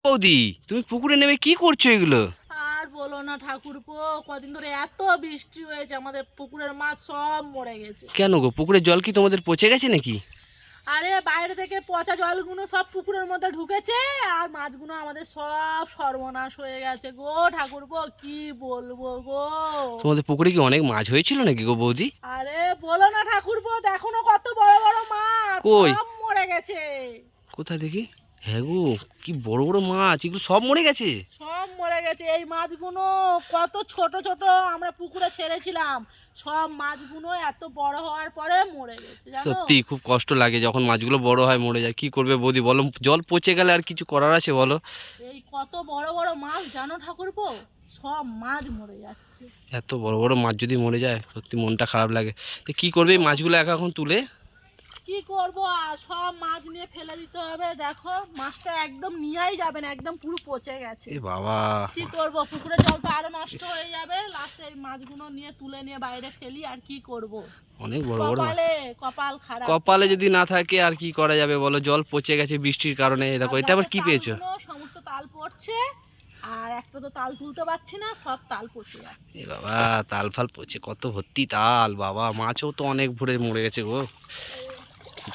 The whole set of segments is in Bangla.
বৌদি, তুমি পুকুরে নেমে কি করছো এগুলো? আর বলো না ঠাকুরপো, কদিন ধরে এত বৃষ্টি হয়েছে আমাদের পুকুরের মাছ সব মরে গেছে। কেন গো, পুকুরের জল কি তোমাদের পচে গেছে নাকি? আরে বাইরে থেকে পচা জলগুলো সব পুকুরের মধ্যে ঢুকেছে, আর মাছগুলো আমাদের সব সর্বনাশ হয়ে গেছে গো ঠাকুরপো, কি বলবো গো। তোমাদের পুকুরে কি অনেক মাছ হয়েছিল নাকি গো বৌদি? আরে বলো না ঠাকুরপো, দেখো না কত বড় বড় মাছ কই? সব মরে গেছে। কোথায় দেখি? হ্যাঁ গো, কি বড় বড় মাছ, এগুলো সব মরে গেছে। সব মরে গেছে এই মাছগুলো। কত ছোট ছোট আমরা পুকুরে ছেড়েছিলাম, সব মাছগুলো এত বড় হওয়ার পরে মরে গেছে জানো। সত্যি খুব কষ্ট লাগে যখন মাছগুলো বড় হয় মরে যায়। কি করবে বৌদি বলো, জল পচে গেলে আর কিছু করার আছে বলো? এই কত বড় বড় মাছ জানো ঠাকুরপো, সব মাছ মরে যাচ্ছে। এত বড় বড় মাছ যদি মরে যায় সত্যি মনটা খারাপ লাগে। তো কি করবে এই মাছগুলো একা এখন তুলে? কি করব, আর সব মাছ নিয়ে ফেলে দিতে হবে। দেখো মাছটা একদম নিয়েই যাবে না, একদম পুরো পচে গেছে। এ বাবা, কি করব, পুকুরের জল তো আরো নষ্ট হয়ে যাবে। লাস্টে এই মাছগুলো নিয়ে তুলে নিয়ে বাইরে ফেলি, আর কি করব। অনেক বড় বড় মাছ। কপালে কপাল খারাপ। কপালে যদি না থাকে আর কি করা যাবে বলো, জল পচে গেছে বৃষ্টির কারণে। দেখো আর এটা আবার গাছের কি পেয়েছো? তালগুলো সমস্ত তাল পড়ছে, আর একটা তো তাল তুলতে পারছি না, সব তাল পচে যাচ্ছে। এ বাবা, তাল ফাল পচে কত ভর্তি তাল, বাবা মাছও তো অনেক ভরে মরে গেছে গো।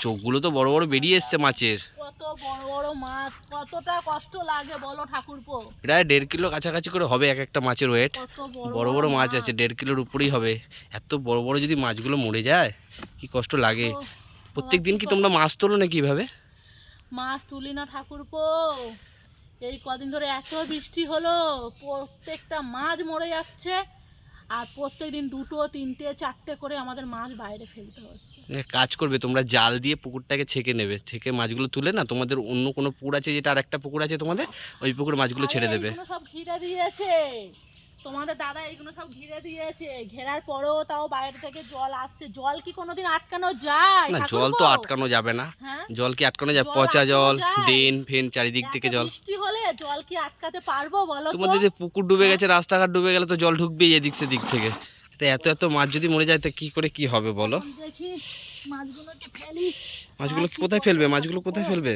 চোখগুলো তো বড় বড় বেরিয়ে এসছে মাছের। কত বড় বড় মাছ, কতটা কষ্ট লাগে বলো ঠাকুরপো। প্রায় 1.5 কিলো কাছাকাছি করে হবে এক একটা মাছের ওয়েট। কত বড় বড় বড় বড় মাছ মাছ। আছে, 1.5 কিলোর উপরেই হবে। এত বড় বড় যদি মাছগুলো মরে যায় কি কষ্ট লাগে। ও বাবা, প্রত্যেক দিন কি কি তোমরা করবো। মাছ তোলো নাকি এইভাবে? মাছ তুলি না ঠাকুরপো, এই কদিন ধরে এত বৃষ্টি হলো, প্রত্যেকটা মাছ মরে যাচ্ছে। আর প্রত্যেকদিন দুটো তিনটে চারটে করে আমাদের মাছ বাইরে ফেলতে হচ্ছে। এক কাজ করবে, তোমরা জাল দিয়ে পুকুরটাকে ছেঁকে নেবে, ছেঁকে মাছগুলো তুলে না তোমাদের অন্য কোনো পুকুর আছে, যেটা আর একটা পুকুর আছে তোমাদের, ওই পুকুরে মাছগুলো আরে ছেড়ে দেবে। এইগুলো সব ঘিরে দিয়েছে, তোমাদের দাদা এইগুলো সব ঘিরে দিয়েছে। ঘেরার পরেও তাও বাইরে থেকে জল আসছে। জল কি কোনোদিন আটকানো যায় না, জল ঠাকুরপো? তো আটকানো যাবে না। হ্যাঁ, জল কি আটকানো যায়? জল পচা আটকানো জল, যায়? ড্রেন ফেন চারিদিক এত থেকে জল। বৃষ্টি হলে জল কি আটকাতে পারবো বলো তো। তোমাদের যে পুকুর ডুবে হ্যাঁ, গেছে, রাস্তাঘাট ডুবে গেলে তো জল ঢুকবেই এদিক সেদিক থেকে। তো এত এত মাছ যদি মরে যায় তো কি করে কি হবে বলো? এখন দেখি মাছগুলোকে ফেলি। আর মাছগুলো কি কোথায় করবো ফেলবে? মাছগুলো ঠাকুরপো। কোথায় ফেলবে?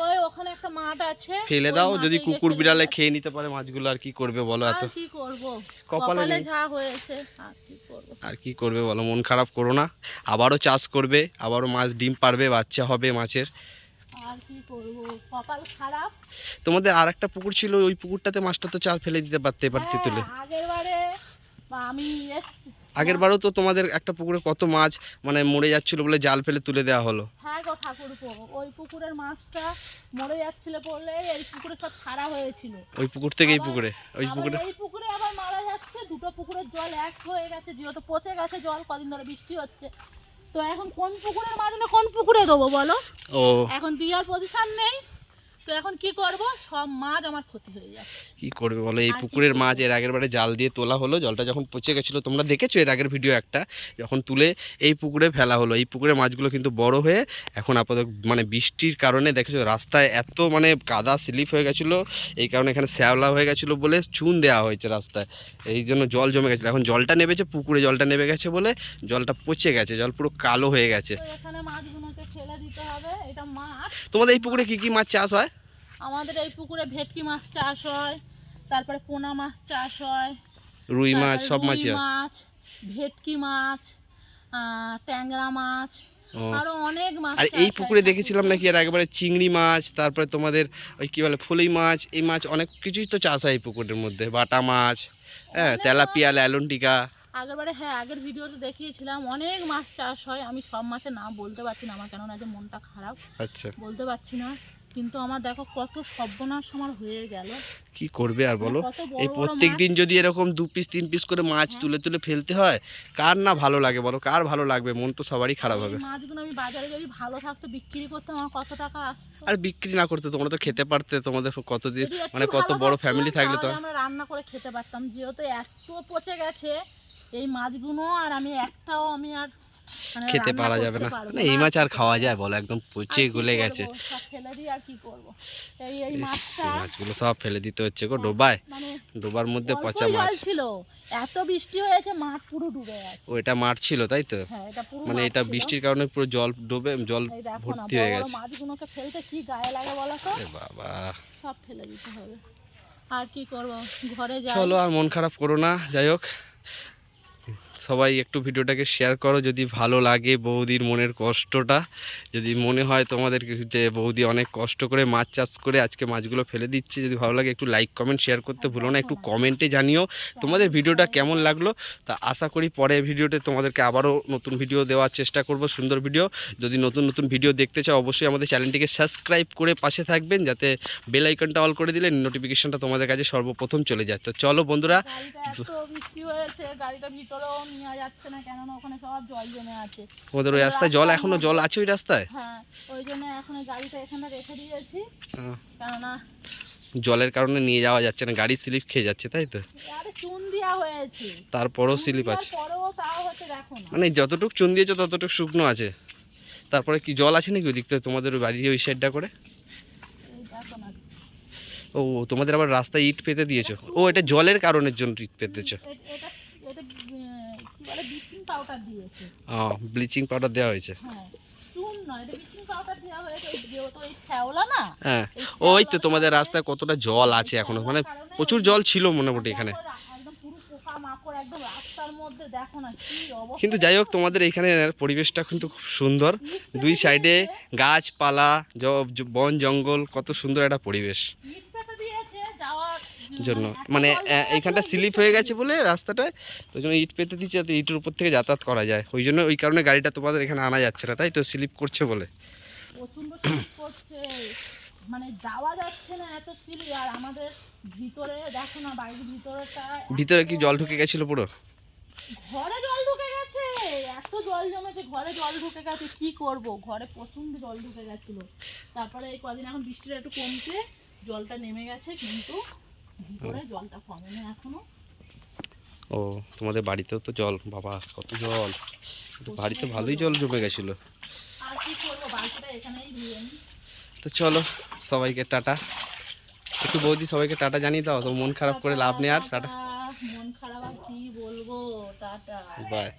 ওই ওখানে একটা মাঠ আছে, ফেলে ওই দাও, যদি মাঠে গিয়ে কুকুর ফেলে বিড়ালে দিয়ে আসি। খেয়ে নিতে পারে মাছগুলো, আর কি করবে বলো এত? আর কি করব, কপালে কপালে নেই। যা হয়েছে আর কি করব। আর কি করবে বলো, মন খারাপ করো না। আবারও চাষ করবে, আবারও মাছ ডিম পারবে, বাচ্চা হবে মাছের। আর কি করব, কপাল খারাপ। তোমাদের আর একটা পুকুর ছিল, ওই পুকুরটাতে মাছটা তো চাল ফেলে দিতে পারতে পারতে হ্যাঁ, তুলে। আগের বারে আমি এসছি। আগের বারও তো তোমাদের একটা পুকুরে কত মাছ মানে মরে যাচ্ছিল বলে জাল ফেলে তুলে দেওয়া হলো। হ্যাঁ গো ঠাকুরপো, ওই পুকুরের মাছটা মরে যাচ্ছিল বলে এই পুকুরে সব ছাড়া হয়েছিল। ওই পুকুর থেকে এই আবার পুকুরে, ওই আবার পুকুরে। এই পুকুরে আবার মারা যাচ্ছে। দুটো পুকুরের জল এক হয়ে গেছে, যেহেতু পচে গেছে জল, কদিন ধরে বৃষ্টি হচ্ছে। তো এখন কোন পুকুরের মাছ না কোন পুকুরে দেবো বলো, ও, এখন দেওয়ার পজিশন নেই। তো এখন কি করব, সব মাছ আমার ক্ষতি হয়ে যাচ্ছে। কি করবে বলো, এই আর কি পুকুরের করবো। মাছ এর আগের বারে জাল দিয়ে তোলা হলো, জলটা যখন পচে গেছিলো তোমরা দেখেছো এর আগের ভিডিও একটা, যখন তুলে এই পুকুরে ফেলা হলো। এই পুকুরে মাছগুলো কিন্তু বড় হয়ে এখন আপাতত মানে বৃষ্টির কারণে দেখেছো রাস্তায় এত মানে কাদা স্লিপ হয়ে গেছিলো, এই কারণে এখানে শ্যাওলা হয়ে গেছিলো বলে চুন দেওয়া হয়েছে রাস্তায়। এই জন্য জল জমে গেছিলো, এখন জলটা নেমেছে, পুকুরে জলটা নেমে গেছে বলে জলটা পচে গেছে, জল পুরো কালো হয়ে গেছে। তো এখানে মাছগুলোকে ফেলে দিতে হবে, এটা মাঠ। তোমাদের এই পুকুরে কি কি মাছ চাষ হয়? আমাদের এই পুকুরে ভেটকি মাছ চাষ হয়, তারপরে পোনা মাছ চাষ হয়, রুই মাছ, তারপরে সব রুই মাছই হয়। মাছ, ভেটকি মাছ, ট্যাংরা মাছ, ও, আরো অনেক মাছ আর চাষ এই হয় পুকুরে দেখেছিলাম ঠাকুরপো। নাকি আর একবারে চিংড়ি মাছ, তারপরে তোমাদের ওই কি বলে ফলুই মাছ, এই মাছ অনেক কিছুই তো চাষ হয় এই পুকুরের মধ্যে, বাটা মাছ, হ্যাঁ, অনেক মাছ। তেলাপিয়া, ল্যালন্টিকা। আগেরবারে হ্যাঁ, আগের ভিডিওতে দেখিয়েছিলাম অনেক মাছ চাষ হয়। আমি সব মাছের নাম বলতে পারছি না, আমার কেননা যে মনটা খারাপ, আচ্ছা, বলতে পারছি না। কিন্তু আমার দেখো কত সর্বনাশ আমার হয়ে গেল। কি করবে আর বলো? কত এই বড় বড় প্রত্যেক মাছ। দিন যদি এরকম 2 পিস 3 পিস করে মাছ হ্যাঁ, তুলে তুলে ফেলতে হয়, কার না ভালো লাগে বলো? কার ভালো লাগবে? মন তো সবারই আর খারাপ এই হবে। মাছগুলো আমি বাজারে যদি ভালো থাকতো বিক্রি করতাম, আমার কত টাকা আসতো। আর বিক্রি না করতে তোমরা তো খেতে পারতে, তোমাদের কতদিন যদি একটু মানে কত ভালো বড় থাকতো ফ্যামিলি থাকলে তো। তাহলে আমরা রান্না করে খেতে পারতাম, যেহেতু এত পচে গেছে এই মাছগুলো আর আমি একটাও আমি আর মানে খেতে রান্না পারা করতে যাবে না। পারবো না এই না, মাছ আর খেতে খাওয়া পারবো যায় না। বলো, একদম আর পচে কি গলে করবো, গেছে। সব ফেলে দিই আর কি করবো। এই ইস, মাছটা এই মাছগুলো সব ফেলে দিতে হচ্ছে গো হ্যাঁ, ডোবায়, মানে ডোবার মধ্যে পচা অল্পই মাছ। জল ছিল, এত বৃষ্টি হয়েছে মাঠ পুরো ডুবে গেছে। ও এটা মাঠ ছিল তাই তো? হ্যাঁ, এটা পুরো মানে মাঠ এটা ছিল। বৃষ্টির কারণে পুরো জল ডুবে জল এই দেখো না, ভর্তি বড় হয়ে বড় গেছে। মাছগুলোকে ফেলতে কি গায়ে লাগে বলো তো। এ বাবা, সব ফেলে দিতে হবে, আর কি করব, ঘরে যাই। চলো আর মন খারাপ করো না। যাই হোক, সবাই একটু ভিডিওটাকে শেয়ার করো যদি ভালো লাগে বৌদির মনের কষ্টটা। যদি মনে হয় তোমাদের যে বৌদি অনেক কষ্ট করে মাছ চাষ করে আজকে মাছগুলো ফেলে দিচ্ছে, যদি ভালো লাগে একটু লাইক কমেন্ট শেয়ার করতে আর ভুলো না, দেখো একটু না, কমেন্টে জানিও তোমাদের কেমন ভিডিওটা হয়ে কেমন গেছে। লাগলো। তা আশা করি পরের ভিডিওতে তোমাদেরকে আবারও নতুন ভিডিও দেওয়ার চেষ্টা করব, সুন্দর ভিডিও। যদি নতুন নতুন ভিডিও দেখতে চাও অবশ্যই আমাদের চ্যানেলটিকে সাবস্ক্রাইব করে পাশে থাকবেন, যাতে বেল আইকনটা অল করে দিলে নোটিফিকেশনটা তোমাদের কাছে সর্বপ্রথম চলে যায়। তো চলো বন্ধুরা, গাড়িটা এত বৃষ্টি হয়েছে, গাড়িটা ভিতরেও নেওয়া যাচ্ছে না, কেননা ওখানে সব জল জমে আছে। তোমাদের ওই রাস্তায় জল এখনো জল আছে ওই রাস্তায়? হ্যাঁ, ওই জন্য এখন এই গাড়িটা এখানে রেখে দিয়েছি, আহ, কেননা জলের কারণে নিয়ে যাওয়া যাচ্ছে না, গাড়ি স্লিপ খেয়ে যাচ্ছে তাই তো? আরে চুন দেওয়া হয়েছে, তারপরও চুন স্লিপ দেওয়ার আছে, পরেও তাও হচ্ছে দেখো না। মানে যতটুকু চুন দিয়েছো ততটুকু শুকনো আছে। তারপরে কি জল আছে নাকি ওদিকটা তোমাদের ওই বাড়ির ওই সাইডটা করে? এই দেখো না, ও তোমাদের আবার রাস্তায় ইট পেতে দিয়েছো? ও এটা জলের কারণের জন্য ইট পেতেছো? এটা এটা কি বলে, ব্লিচিং পাউডার দিয়েছে। ও ব্লিচিং পাউডার দেওয়া হয়েছে। হ্যাঁ, চুন নয়, এটা ব্লিচিং পাউডার দেওয়া হয়েছে। ওই যেহেতু এই শ্যাওলা না, হ্যাঁ, এই ওই তো শ্যাওলার তোমাদের কারণে- রাস্তায় কতটা জল আছে এই এখনো, শ্যাওলার মানে কারণে প্রচুর ওই- জল ছিল মোটামুটি এখানে। দেখো, একদম পুরো পোকা মাকড় একদম রাস্তার মধ্যে, দেখো না কি অবস্থা। কিন্তু যাই হোক তোমাদের এইখানে পরিবেশটা কিন্তু খুব সুন্দর, ইট পেতে দুই সাইডে দিয়েছে, গাছপালা, বন জঙ্গল, কত সুন্দর একটা পরিবেশ ইট পেতে দিয়েছে যাওয়ার জন্য। এত মানে জল জমে এইখানটা গেছে, স্লিপ ইট হয়ে পেতে গেছে বলে রাস্তাটায়, ওই জন্য ইট পেতে দিচ্ছে যাতে ইটের উপর থেকে যাতায়াত করা যায়। ওই জন্য ওই কারণে গাড়িটা তোমাদের এখানে আনা যাচ্ছে না তাই তো, স্লিপ করছে বলে। প্রচন্ড স্লিপ করছে, মানে যাওয়া যাচ্ছে না, এত স্লিপ। আর আমাদের ভিতরে দেখো না, বাড়ির ভিতরটা ভিতরে কি জল এত- ঢুকে গেছিল পুরো? ঘরে জল ঢুকে গেছে, এত জল জমেছে, ঘরে জল ঢুকে গেছে। কি করব, ঘরে প্রচন্ড জল ঢুকে গেছিল। তারপরে এই কদিন এখন বৃষ্টিটা একটু কমছে, জলটা নেমে গেছে, কিন্তু ভিতরে জলটা কমেনি এখনো। ও তোমাদের বাড়িতেও তো জল, বাবা কত জল! বাড়িতে ভালোই জল জমে গেছিল। আর কি করবো, বালতিটা এখানেই ধুয়ে নিই। তো চলো সবাইকে টাটা, একটু বৌদি সবাইকে টাটা জানিয়ে দাও, তো মন খারাপ করে লাভ নেই আর। টাটা, মন খারাপ আর কি বলবো, টাটা। বাই।